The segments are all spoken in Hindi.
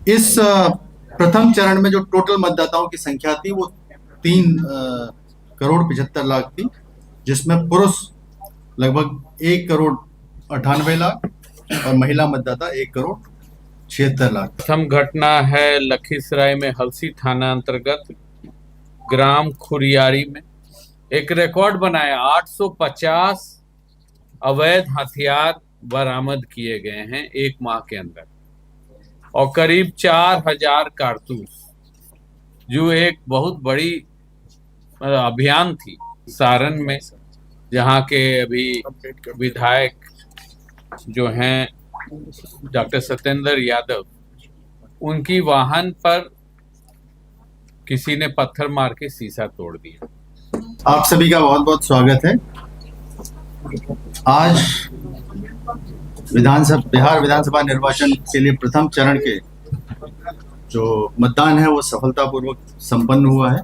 इस प्रथम चरण में जो टोटल मतदाताओं की संख्या थी वो 3 करोड़ 75 लाख थी, जिसमें पुरुष लगभग 1 करोड़ 98 लाख और महिला मतदाता 1 करोड़ 76 लाख। प्रथम घटना है लखीसराय में हलसी थाना अंतर्गत ग्राम खुरियारी में एक रिकॉर्ड बनाया। 850 अवैध हथियार बरामद किए गए हैं एक माह के अंदर और करीब 4000 कारतूस, जो एक बहुत बड़ी अभियान थी सारण में, जहां के अभी विधायक जो हैं डॉक्टर सत्येंद्र यादव, उनकी वाहन पर किसी ने पत्थर मार के शीशा तोड़ दिया। आप सभी का बहुत बहुत स्वागत है। आज बिहार विधानसभा निर्वाचन के लिए प्रथम चरण के जो मतदान है वो सफलतापूर्वक संपन्न हुआ है।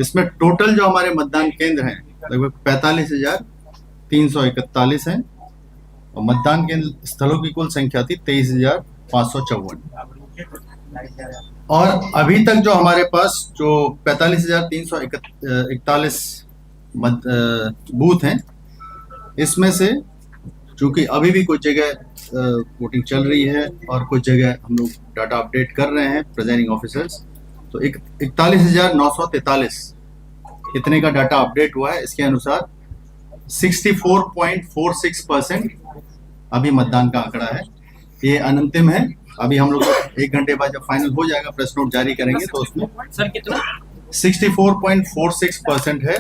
इसमें टोटल जो हमारे मतदान केंद्र हैं लगभग 45,341 हैं और मतदान केंद्र स्थलों की कुल संख्या थी 23,554। और अभी तक जो हमारे पास जो 45,341 बूथ हैं, इसमें से चूंकि अभी भी कुछ जगह वोटिंग चल रही है और कुछ जगह हम लोग डाटा अपडेट कर रहे हैं प्रिजाइडिंग ऑफिसर्स, तो 41,943 इतने का डाटा अपडेट हुआ है। इसके अनुसार 64.46% अभी मतदान का आंकड़ा है। ये अनंतिम है। अभी हम लोग 1 घंटे बाद जब फाइनल हो जाएगा प्रेस नोट जारी करेंगे तो उसमें 64.46% है,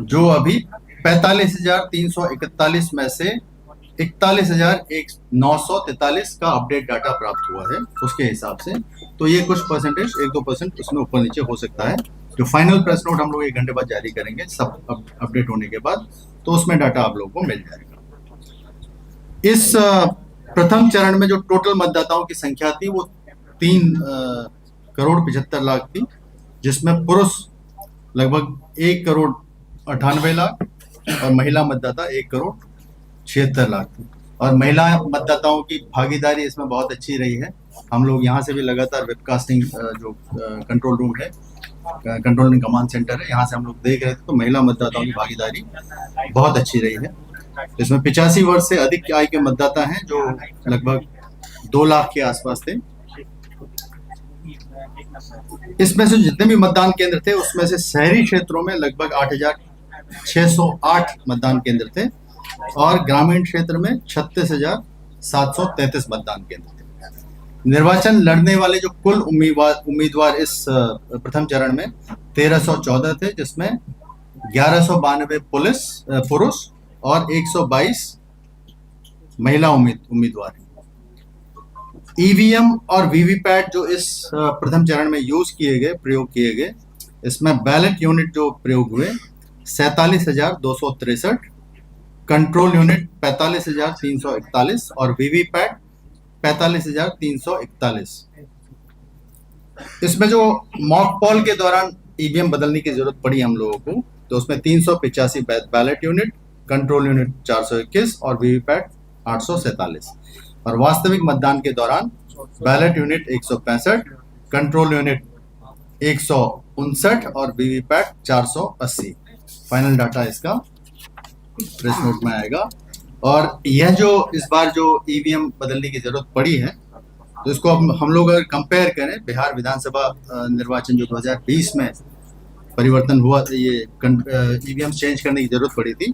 जो अभी 45,341 में से 41,943 का अपडेट डाटा प्राप्त हुआ है उसके हिसाब से। तो ये कुछ परसेंटेज 1-2% उसमें ऊपर नीचे हो सकता है। जो फाइनल प्रेस नोट हम लोग 1 घंटे बाद जारी करेंगे सब अपडेट होने के बाद, तो उसमें डाटा आप लोगों को मिल जाएगा। इस प्रथम चरण में जो टोटल मतदाताओं की संख्या थी वो 3 करोड़ 75 लाख थी, जिसमें पुरुष लगभग 1 करोड़ 98 लाख और महिला मतदाता 1 करोड़ 76 लाख थी। और महिला मतदाताओं की भागीदारी इसमें बहुत अच्छी रही है। हम लोग यहाँ से भी लगातार वेबकास्टिंग जो कंट्रोल रूम है, कंट्रोल रूम कमांड सेंटर है, यहाँ से हम लोग देख रहे थे, तो महिला मतदाताओं की भागीदारी बहुत अच्छी रही है। इसमें 85 वर्ष से अधिक आयु के मतदाता हैं जो लगभग 2 लाख के आसपास थे। इसमें से जितने भी मतदान केंद्र थे उसमें से शहरी क्षेत्रों में लगभग 8,608 मतदान केंद्र थे और ग्रामीण क्षेत्र में 36,733 मतदान केंद्र थे। निर्वाचन लड़ने वाले जो कुल उम्मीदवार इस प्रथम चरण में 1,314 थे, जिसमें 1,192 पुरुष और 122 महिला उम्मीदवार हैं। ईवीएम और वीवीपैट जो इस प्रथम चरण में प्रयोग किए गए, इसमें बैलेट यूनिट जो प्रयोग हुए 47,263, कंट्रोल यूनिट 45,341 और वीवीपैट 45,341। इसमें जो मॉक पॉल के दौरान ईवीएम बदलने की जरूरत पड़ी हम लोगों को, तो उसमें 385 बैलेट यूनिट, कंट्रोल यूनिट 421 और वीवीपैट 847। और वास्तविक मतदान के दौरान बैलेट यूनिट 165, कंट्रोल यूनिट 159 और वीवीपैट 480। फाइनल डाटा इसका प्रेस नोट में आएगा। और यह जो इस बार जो ईवीएम बदलने की जरूरत पड़ी है, तो इसको हम लोग अगर कंपेयर करें बिहार विधानसभा निर्वाचन जो 2020 में परिवर्तन हुआ, ये ईवीएम चेंज करने की जरूरत पड़ी थी,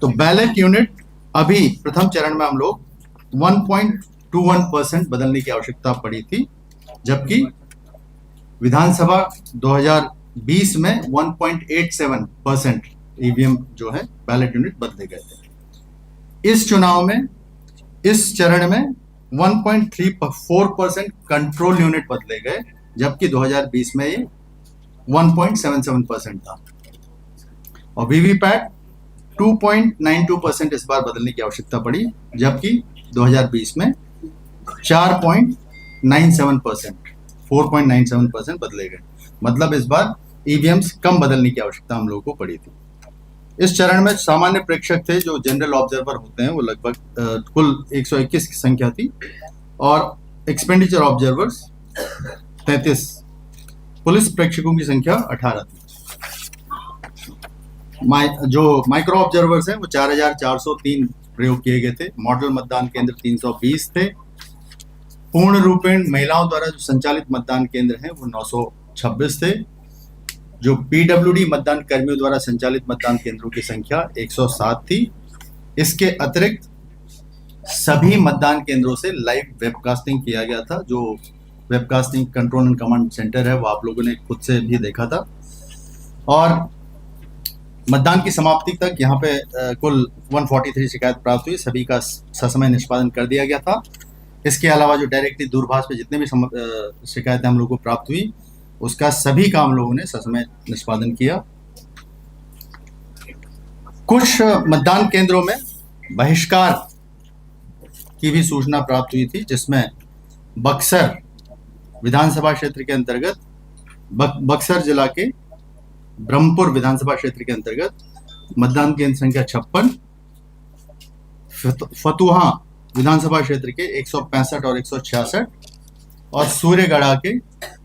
तो बैलेट यूनिट अभी प्रथम चरण में हम लोग 1.21% बदलने की आवश्यकता पड़ी थी, जबकि विधानसभा 2020 में 1.87% ईवीएम जो है बैलेट यूनिट बदले गए थे। इस चुनाव में इस चरण में 1.34% कंट्रोल यूनिट बदले गए, जबकि 2020 में ये 1.77% था। और वीवीपैट 2.92% इस बार बदलने की आवश्यकता पड़ी, जबकि 2020 में 4.97% बदले गए। मतलब इस बार ईवीएम्स कम बदलने की आवश्यकता हम लोगों को पड़ी थी। इस चरण में सामान्य प्रेक्षक थे जो जनरल ऑब्जर्वर होते हैं, वो लगभग कुल 121 की संख्या थी और एक्सपेंडिचर ऑब्जर्वर्स 33, पुलिस प्रेक्षकों की संख्या 18 थी। जो माइक्रो ऑब्जर्वर्स हैं वो 4403 प्रयोग किए गए थे। मॉडल मतदान केंद्र 320 थे। पूर्ण रूपेण महिलाओं द्वारा जो संचालित मतदान केंद्र हैं वो 926 थे। जो पीडब्ल्यूडी मतदान कर्मियों द्वारा संचालित मतदान केंद्रों की संख्या 107 थी। इसके अतिरिक्त सभी मतदान केंद्रों से लाइव वेबकास्टिंग किया गया था। जो webcasting control and command centre है वो आप लोगों ने खुद से भी देखा था। और मतदान की समाप्ति तक यहाँ पे कुल 143 शिकायत प्राप्त हुई। सभी का ससमय निष्पादन कर दिया गया था। इसके अलावा जो डायरेक्टली दूरभाष पे जितने भी शिकायतें हम लोगों को प्राप्त हुई उसका सभी का हम लोगों ने ससमय निष्पादन किया। कुछ मतदान केंद्रों में बहिष्कार की भी सूचना प्राप्त हुई थी, जिसमें बक्सर विधानसभा क्षेत्र के अंतर्गत बक्सर जिला के ब्रह्मपुर विधानसभा क्षेत्र के अंतर्गत मतदान केंद्र संख्या 56, फतुहा विधानसभा क्षेत्र के 165 और 166 और सूर्यगढ़ा के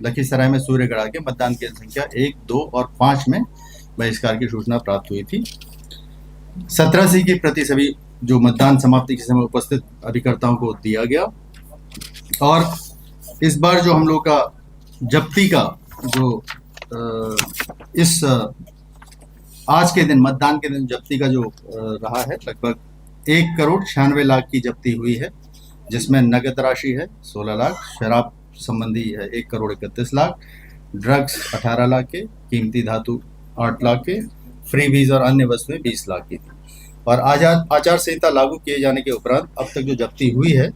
लखीसराय में सूर्यगढ़ा के मतदान केंद्र संख्या 1, 2 और 5 में बहिष्कार की सूचना प्राप्त हुई थी। 17C की प्रति सभी जो मतदान समाप्ति के समय उपस्थित अभिकर्ताओं को दिया गया। और इस बार जो हम लोग का जब्ती का जो इस आज के दिन मतदान के दिन जब्ती का जो रहा है लगभग 1,96,00,000 की जब्ती हुई है, जिसमें नगद राशि है 16 लाख, शराब संबंधी है 1,31,00,000, ड्रग्स 18 लाख के, कीमती धातु 8 लाख के, फ्रीबीज और अन्य वस्तुएं 20 लाख की थी। और आचार संहिता लागू किए जाने के उपरांत अब तक जो जब्ती हुई है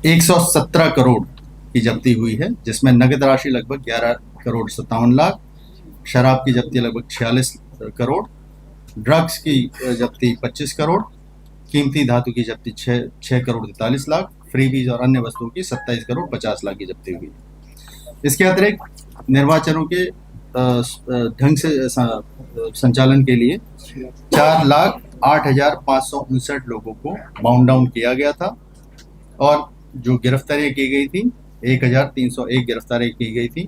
117 करोड़ की जब्ती हुई है, जिसमें नगद राशि लगभग 11,57,00,000, शराब की जब्ती लगभग 46 करोड़, ड्रग्स की जब्ती 25 करोड़, कीमती धातु की जब्ती 6 करोड़ 43 लाख, फ्रीबीज और अन्य वस्तुओं की 27 करोड़ 50 लाख की जब्ती हुई है। इसके अतिरिक्त निर्वाचनों के ढंग से संचालन के लिए 4,08,559 लोगों को बाउंड डाउन किया गया था। और जो गिरफ्तारियां की गई थी 1,301 गिरफ्तारियां की गई थी।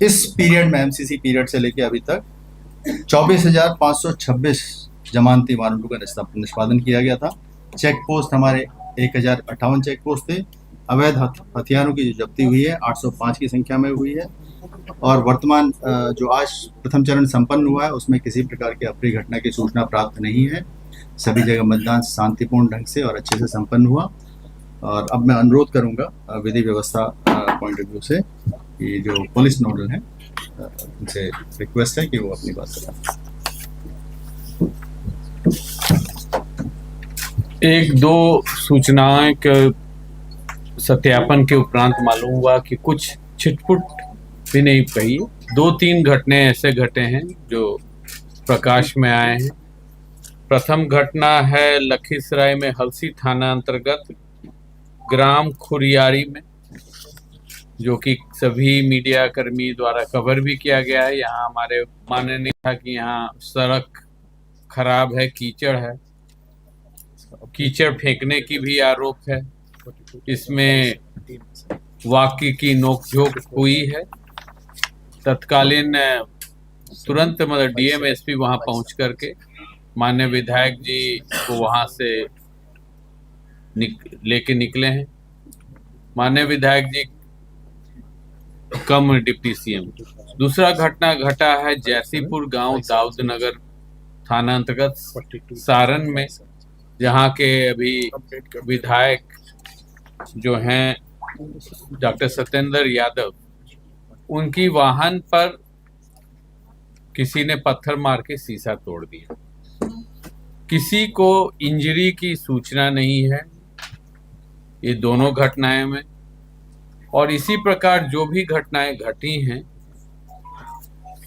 इस पीरियड में एमसीसी पीरियड से लेकर अभी तक 24,526 जमानती वारंटों का निष्पादन किया गया था। चेक पोस्ट हमारे 1,058 चेक पोस्ट थे। अवैध हथियारों की जो जब्ती हुई है 805 की संख्या में हुई है। और वर्तमान जो आज प्रथम चरण संपन्न हुआ है उसमें किसी प्रकार की अप्रिय घटना की सूचना प्राप्त नहीं है। सभी जगह मतदान शांतिपूर्ण ढंग से और अच्छे से संपन्न हुआ। और अब मैं अनुरोध करूंगा विधि व्यवस्था पॉइंट ऑफ व्यू से कि जो पुलिस नोडल हैं उनसे रिक्वेस्ट है कि वो अपनी बात बताएं। एक दो सूचनाएं के सत्यापन के उपरांत मालूम हुआ कि कुछ छिटपुट भी नहीं कही। 2-3 घटने ऐसे घटे हैं जो प्रकाश में आए हैं। प्रथम घटना है लखीसराय में हलसी थाना अंतर्गत ग्राम खुरियारी में, जो कि सभी मीडिया कर्मी द्वारा कवर भी किया गया है। यहाँ हमारे मानने नहीं था कि यहाँ सड़क खराब है, कीचड़ है, कीचड़ फेंकने की भी आरोप है। इसमें वाक्य की नोकझोंक हुई है। तत्कालीन तुरंत मतलब डीएम एसपी वहां पहुंच करके माननीय विधायक जी को वहां से लेके निकले हैं। माननीय विधायक जी कम डिप्टी सीएम। दूसरा घटना घटा है जैसीपुर गांव दाऊद नगर थाना अंतर्गत सारण में, जहां के अभी विधायक जो हैं डॉक्टर सत्येंद्र यादव, उनकी वाहन पर किसी ने पत्थर मार के शीशा तोड़ दिया। किसी को इंजरी की सूचना नहीं है ये दोनों घटनाएं में। और इसी प्रकार जो भी घटनाएं घटी हैं,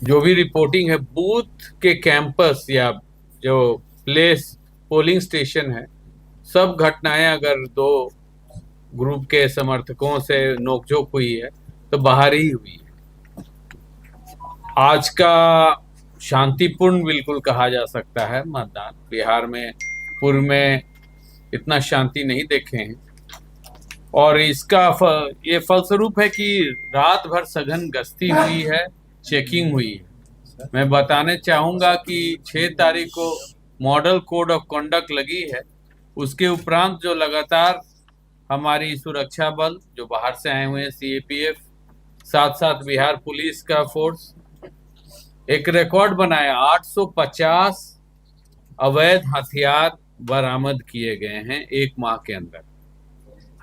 जो भी रिपोर्टिंग है बूथ के कैंपस या जो प्लेस पोलिंग स्टेशन है, सब घटनाएं अगर दो ग्रुप के समर्थकों से नोकझोंक हुई है तो बाहर ही हुई है। आज का शांतिपूर्ण बिल्कुल कहा जा सकता है मतदान। बिहार में पूर्व में इतना शांति नहीं देखे हैं। और इसका ये फलस्वरूप है कि रात भर सघन गश्ती हुई है, चेकिंग हुई है। मैं बताने चाहूंगा कि 6 तारीख को मॉडल कोड ऑफ कंडक्ट लगी है। उसके उपरांत जो लगातार हमारी सुरक्षा बल जो बाहर से आए हुए हैं, सीएपीएफ, साथ साथ बिहार पुलिस का फोर्स, एक रिकॉर्ड बनाया। 850 अवैध हथियार बरामद किए गए हैं 1 माह के अंदर,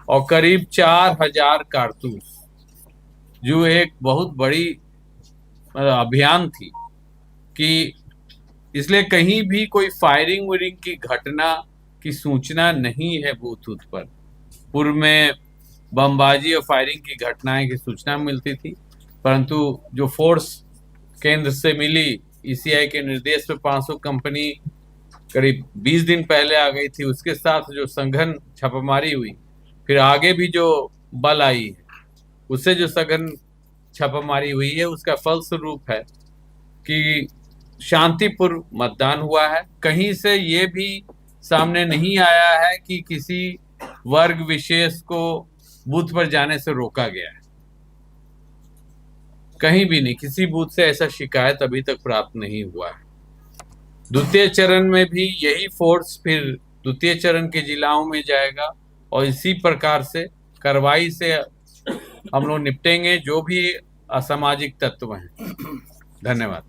और करीब 4000 कारतूस, जो एक बहुत बड़ी अभियान थी। कि इसलिए कहीं भी कोई फायरिंग वायरिंग की घटना की सूचना नहीं है बूथ पर। पूर्व में बमबाजी और फायरिंग की घटनाएं की सूचना मिलती थी, परंतु जो फोर्स केंद्र से मिली, ईसीआई के निर्देश पे 500 कंपनी करीब 20 दिन पहले आ गई थी। उसके साथ जो सघन छापामारी हुई, फिर आगे भी जो बल आई है, उससे जो सघन छापामारी हुई है, उसका फलस्वरूप है कि शांतिपूर्ण मतदान हुआ है। कहीं से ये भी सामने नहीं आया है कि किसी वर्ग विशेष को बूथ पर जाने से रोका गया है। कहीं भी नहीं, किसी बूथ से ऐसा शिकायत अभी तक प्राप्त नहीं हुआ है। द्वितीय चरण में भी यही फोर्स फिर द्वितीय चरण के जिलाओं में जाएगा, और इसी प्रकार से कार्रवाई से हम लोग निपटेंगे जो भी असामाजिक तत्व हैं। धन्यवाद।